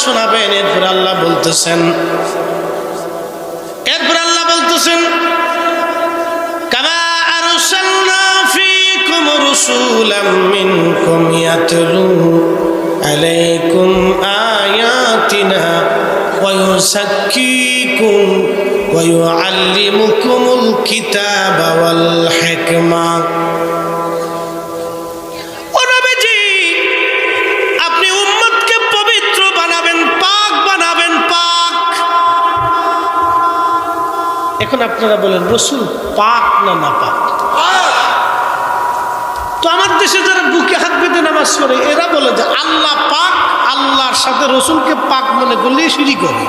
শোনাবেন। এরপর আল্লাহ বলতেছেন কামা আরসালনা ফীকুম রাসূলাম মিনকুম ইয়াতলু আলাইকুম আয়াতিনা ওয়া ইউযাক্কিকুম ওয়া ইউআল্লিমুকুমুল কিতাবা ওয়াল হিকমা। ও নবীজি, আপনি উম্মতকে পবিত্র বানাবেন, পাক বানাবেন, পাক। এখন আপনারা বলেন রাসূল পাক না নাপাক? তো আমার দেশে যারা বুকে হাত বেঁধে নামাজ পড়ে এরা বলে যে আল্লাহ পাক, আল্লাহর সাথে রাসূলকে পাক মনে করলেই শিরক করে।